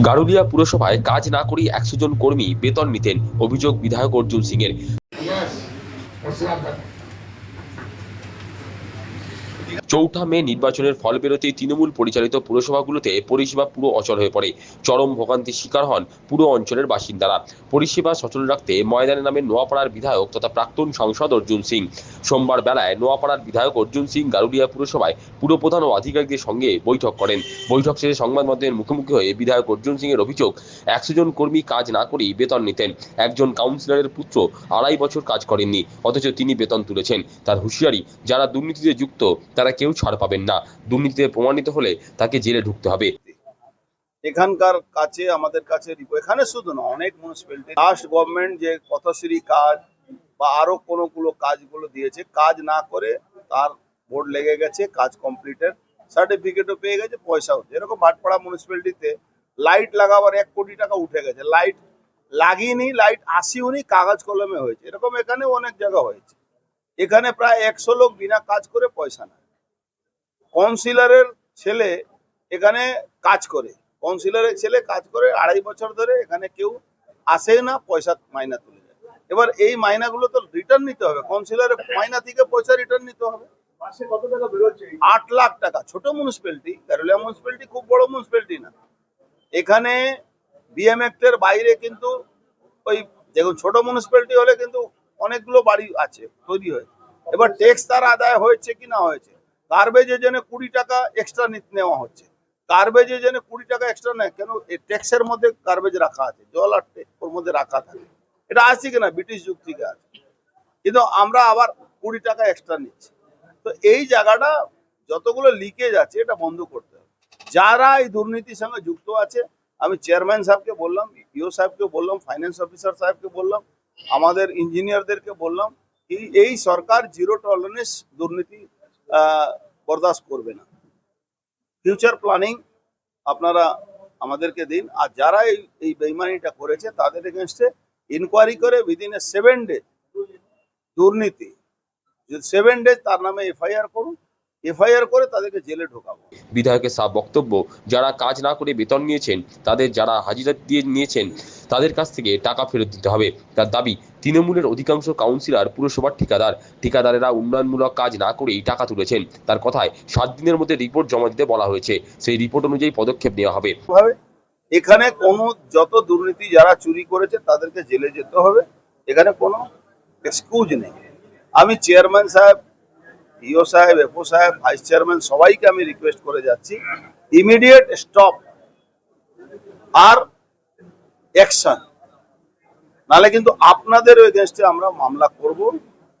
গারুলিয়া পুরসভায় কাজ না করেই ১০০ জন কর্মী বেতন নিতেন, অভিযোগ বিধায়ক অর্জুন সিং এর। চৌঠা মে নির্বাচনের ফল বেরোতেই তৃণমূল পরিচালিত পুরসভাগুলোতে পরিষেবা পুরো অচল হয়ে পড়ে। চরম ভোগান্তির শিকার হন পুরো অঞ্চলের বাসিন্দারা। পরিষেবা সচল রাখতে ময়দানে নামেন নোয়াপাড়ার বিধায়ক তথা প্রাক্তন সাংসদ অর্জুন সিং। সোমবার বেলায় নোয়াপাড়ার বিধায়ক অর্জুন সিং গারুলিয়া পুরসভায় পুরপ্রধান ও আধিকারিকদের সঙ্গে বৈঠক করেন। বৈঠক শেষে সংবাদ মাধ্যমের মুখোমুখি হয়ে বিধায়ক অর্জুন সিং এর অভিযোগ, ১০০ জন কর্মী কাজ না করেই বেতন নিতেন। একজন কাউন্সিলরের পুত্র ২.৫ বছর কাজ করেননি, অথচ তিনি বেতন তুলেছেন। তার হুঁশিয়ারি, যারা দুর্নীতিতে যুক্ত তারা কেউ ছাড় পাবেন না। দুর্নীতিতে প্রমাণিত হলে তাকে জেলে ঢুকতে হবে। এখানকার কাছে আমাদের কাছে এখানে শুধু না, অনেক মিউনিসিপ্যালিটি লাস্ট গভর্নমেন্ট যে পথশ্রী কাজ বা আরো কোনোগুলো কাজগুলো দিয়েছে, কাজ না করে তার বোর্ড লেগে গেছে, কাজ কমপ্লিটের সার্টিফিকেটও পেয়ে গেছে, পয়সাও। এরকম ভাটপাড়া মিউনিসিপ্যালিটিতে লাইট লাগাবার ১ কোটি টাকা উঠে গেছে, লাইট লাগিয়েনি, লাইট আসিওনি, কাগজ কলমে হয়েছে। এরকম এখানে অনেক জায়গা হয়েছে। এখানে প্রায় ১০০ লোক বিনা কাজ করে পয়সা নেয়। কাউন্সিলরের ছেলে এখানে কাজ করে, কাউন্সিলরের ছেলে কাজ করে ২.৫ বছর ধরে, এখানে কেউ আসে না, পয়সা মাইনা তুলে যায়। এবার এই মাইনাগুলো তো রিটার্ন নিতে হবে, কাউন্সিলরের মাইনা থেকে পয়সা রিটার্ন নিতে হবে। ৮ লাখ টাকা। ছোট মিউনিসিপ্যালিটি, গারুলিয়া মিউনিসিপ্যালিটি খুব বড় মিউনিসিপ্যালিটি না। এখানে বিএম অ্যাক্টের বাইরে কিন্তু ওই দেখুন, ছোট মিউনিসিপ্যালিটি হলে কিন্তু অনেকগুলো বাড়ি আছে, তৈরি হয়েছে। এবার ট্যাক্স তার আদায় হয়েছে কি না হয়েছে, গার্বেজের জন্য ২০ টাকা এক্সট্রা নেওয়া হচ্ছে। গার্বেজের জন্য ২০ টাকা এক্সট্রা নেয় কেন? ট্যাক্সের মধ্যে গার্বেজ রাখা আছে, জল আর ওর মধ্যে রাখা থাকে। এটা আছে কিনা, ব্রিটিশ যুগ থেকে আছে। কিন্তু আমরা আবার ২০ টাকা এক্সট্রা নিচ্ছি। তো এই জায়গাটা যতগুলো লিকেজ আছে এটা বন্ধ করতে হবে। যারা এই দুর্নীতির সঙ্গে যুক্ত আছে, আমি চেয়ারম্যান সাহেবকে বললাম, ইও সাহেবকে বললাম, ফাইন্যান্স অফিসার সাহেবকে বললাম, আমাদের ইঞ্জিনিয়ারদেরকে বললাম, এই সরকার জিরো টলারেন্স দুর্নীতি বরদাস্ত করবে না। ফিউচার প্ল্যানিং আপনারা আমাদেরকে দিন। আর যারা এই বেইমানিটা করেছে তাদের এগেনস্টে ইনকোয়ারি করে উইদিন 7 ডেজ দুর্নীতি, 7 ডেজ তার নামে এফআইআর করুন, এফআইআর করে তাদেরকে জেলে ঢোকাবো। বিধায়কের সাফ বক্তব্য, যারা কাজ না করে বেতন নিয়েছেন, তাদের যারা হাজিরা দিয়ে নিয়েছেন তাদের কাছ থেকে টাকা ফেরত দিতে হবে। তার দাবি, তৃণমূলের অধিকাংশ কাউন্সিলর পুরসভার ঠিকাদারেরা উন্নয়নমূলক কাজ না করেই টাকা তুলেছেন। তার কথায় ৭ দিনের মধ্যে রিপোর্ট জমা দিতে বলা হয়েছে, সেই রিপোর্ট অনুযায়ী পদক্ষেপ নেওয়া হবে। এখানে কোনো যত দুর্নীতি যারা চুরি করেছে তাদেরকে জেলে যেতে হবে, এখানে কোনো এক্সকিউজ নেই। আমি চেয়ারম্যান সাহেব, ইও সাহেব, এফও সাহেব, ভাইস চেয়ারম্যান সবাইকে আমি রিকোয়েস্ট করে যাচ্ছি, ইমিডিয়েট স্টপ আর অ্যাকশন, নালে কিন্তু আপনাদের এগেইনস্টে আমরা মামলা করব।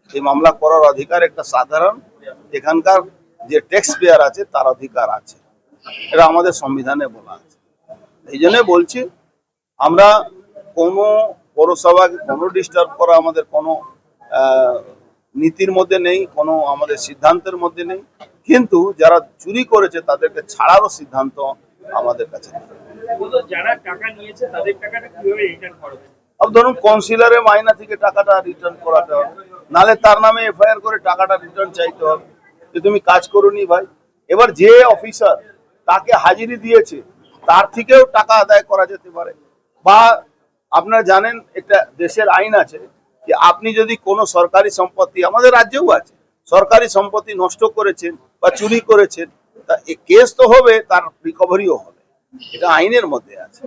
এই মামলা করার অধিকার একটা সাধারণ এখানকার যে ট্যাক্স পেয়ার আছে তার অধিকার আছে, এটা আমাদের সংবিধানে বলা আছে। এই জন্য বলছি, আমরা কোনো পৌরসভাকে কোনো ডিস্টার্ব করা আমাদের কোনো নীতির মধ্যে নেই, কোনো আমাদের সিদ্ধান্তের মধ্যে নেই। কিন্তু যারা চুরি করেছে তাদেরকে ছাড়ারও সিদ্ধান্ত আমাদের কাছে নেই। ধরুন কাউন্সিলরের মাইনা থেকে টাকাটা রিটার্ন করাতে হবে, নালে তার নামে এফআইআর করে টাকাটা রিটার্ন চাইতে হবে যে তুমি কাজ করোনি ভাই। এবার যে অফিসার তাকে হাজিরি দিয়েছে তার থেকেও টাকা আদায় করা যেতে পারে। বা আপনারা জানেন, একটা দেশের আইন আছে যে আপনি যদি কোনো সরকারি সম্পত্তি, আমাদের রাজ্যেও আছে, সরকারি সম্পত্তি নষ্ট করেছেন বা চুরি করেছেন, তা কেস তো হবে, তার রিকভারিও হবে, এটা আইনের মধ্যে আছে।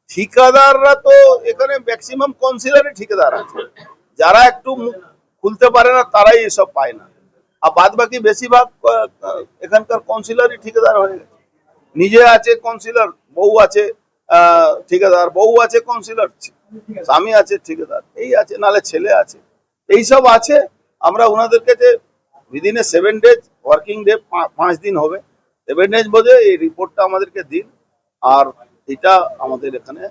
ঠিকাদাররা তো এখানে ম্যাক্সিমাম কাউন্সিলরই ঠিকাদার আছে, যারা একটু মুখ খুলতে পারে না তারাই এসব পায় না। আর বাদ বাকি বেশিরভাগ এখানকার কাউন্সিলরই ঠিকাদার হয়ে গেছে। নিজে আছে কাউন্সিলর, বউ আছে ঠিকাদার, বউ আছে কাউন্সিলর, স্বামী আছে ঠিকাদার, এই আছে, নালে ছেলে আছে, এইসব আছে। আমরা ওনাদেরকে যে উইদিন 7 ডেজ ওয়ার্কিং ডে, 5 দিন হবে, 7 ডেজ বোধে এই রিপোর্টটা আমাদেরকে দিন। আর এটা আমাদের এখানে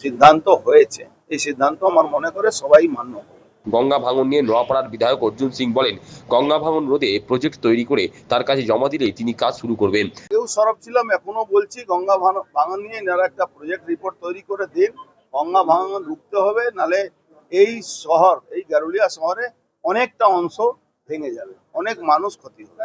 সিদ্ধান্ত হয়েছে, এই সিদ্ধান্ত আমার মনে করে সবাই মান্য হবে। গঙ্গা ভাঙন নিয়ে নোয়াপাড়ার বিধায়ক অর্জুন সিং বলেন, গঙ্গা ভাঙন রোধে প্রজেক্ট তৈরি করে তার কাছে জমা দিলেই তিনি কাজ শুরু করবেন। কেউ সরব ছিলাম, এখনো বলছি, গঙ্গা ভাঙন নিয়ে এনারা একটা প্রজেক্ট রিপোর্ট তৈরি করে দিন। গঙ্গা ভাঙন রুখতে হবে, নালে এই শহর, এই গারুলিয়া শহরে অনেকটা অংশ ভেঙে যাবে, অনেক মানুষ ক্ষতি হবে।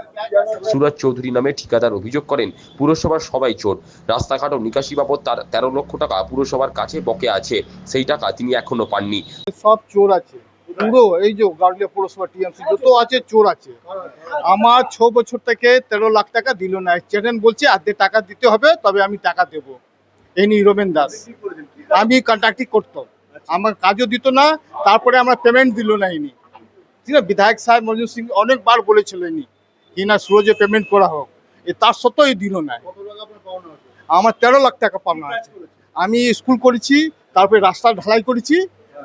সুরজ চৌধুরী নামে ঠিকাদার অভিযোগ করেন, পুরসভার সবাই চোর। রাস্তাঘাট ও নিকাশি বাবদ তার 13 লক্ষ টাকা পুরসভার কাছে বকেয়া আছে, সেই টাকা তিনি এখনো পাননি। সব চোর আছে পুরো, এই যে গার্লিয়া পৌরসভা টিএমসি যত আছে চোর আছে। আমার 6 বছর থেকে 13 লাখ টাকা দিল না, চেয়ারম্যান বলছে আধে টাকা দিতে হবে তবে আমি টাকা দেব। এই রোমেন দাস, আমি কন্ট্রাক্টিং করতাম, আমার কাজও দিত না, তারপরে আমার পেমেন্ট দিল না ইনি। ঠিক আছে, বিধায়ক সাহেব মনজুর সিং অনেকবার বলেছিল ইনি কি না সুরজে পেমেন্ট করা হোক, তার সত্ত্বেও দিল না। আমার 13 লাখ টাকা পাওনা আছে। আমি স্কুল করেছি, তারপরে রাস্তা ঢালাই করেছি,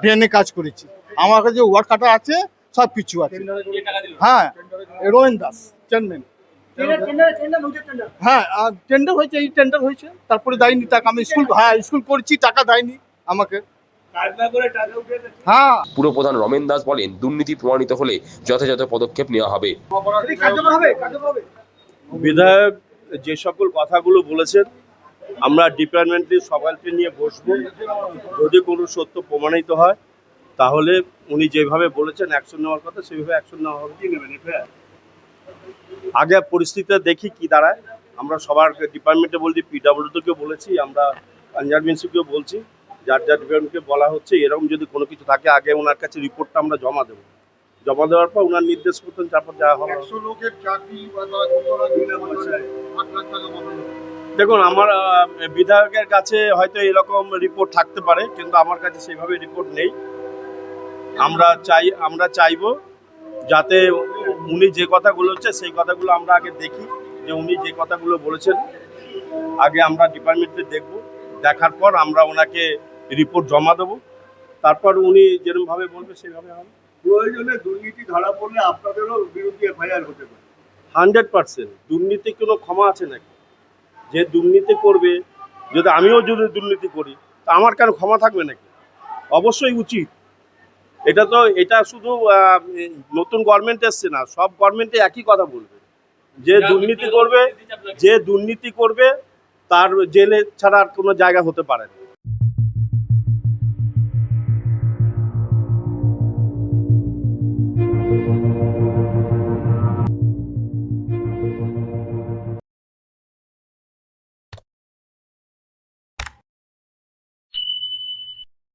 ড্রেনে কাজ করেছি, আমার কাছে ওয়ার্ড কাটা আছে, সব কিছু আছে। হ্যাঁ, রোহিন দাস চেয়ারম্যান। হ্যাঁ, টেন্ডার হয়েছে, এই টেন্ডার হয়েছে, তারপরে দেয়নি টাকা। আমি স্কুল করছি, টাকা দেয়নি আমাকে। হ্যাঁ, পুরপ্রধান রমেন দাস বলেন, দুর্নীতি প্রমাণিত হলে যথাযথ পদক্ষেপ নেওয়া হবে। বিধায়ক যে সকল কথাগুলো বলেছেন, আমরা ডিপার্টমেন্টে সবাইকে নিয়ে বসবো। যদি কোনো সত্য প্রমাণিত হয় তাহলে উনি যেভাবে বলেছেন অ্যাকশন নেওয়ার কথা সেভাবে অ্যাকশন নেওয়া হবে। আগে পরিস্থিতিটা দেখি কি দাঁড়ায়। আমরা সবার ডিপার্টমেন্টে বলছি, পিডব্লিউডিকেও বলেছি, আমরা কনজারভেন্সিকেও বলছি, যার যার ডিপার্টমেন্টকে বলা হচ্ছে এরকম যদি কোনো কিছু থাকে আগে ওনার কাছে রিপোর্টটা আমরা জমা দেবো। জমা দেওয়ার পর ওনার নির্দেশ মতন তারপর যাওয়া হবে। দেখুন, আমার বিধায়কের কাছে হয়তো এরকম রিপোর্ট থাকতে পারে, কিন্তু আমার কাছে সেইভাবে রিপোর্ট নেই। আমরা চাইবো যাতে উনি যে কথাগুলো হচ্ছে সেই কথাগুলো আমরা আগে দেখি, যে উনি যে কথাগুলো বলেছেন আগে আমরা ডিপার্টমেন্টে দেখব, দেখার পর আমরা ওনাকে রিপোর্ট জমা দেবো, তারপর উনি যেরকম ভাবে বলবে সেইভাবে হবে। প্রয়োজনে দুর্নীতি ধরা পড়লে আপনাদেরও বিরুদ্ধে এফআইআর হতে পারে। 100% দুর্নীতি কোনো ক্ষমা আছে নাকি? যে দুর্নীতি করবে, যদি আমিও যদি দুর্নীতি করি তা আমার কেন ক্ষমা থাকবে নাকি? অবশ্যই উচিত। এটা শুধু নতুন গভর্নমেন্ট এসছে না, সব গভর্নমেন্টে একই কথা বলবে, যে দুর্নীতি করবে তার জেলে ছাড়া আর কোনো জায়গা হতে পারে না।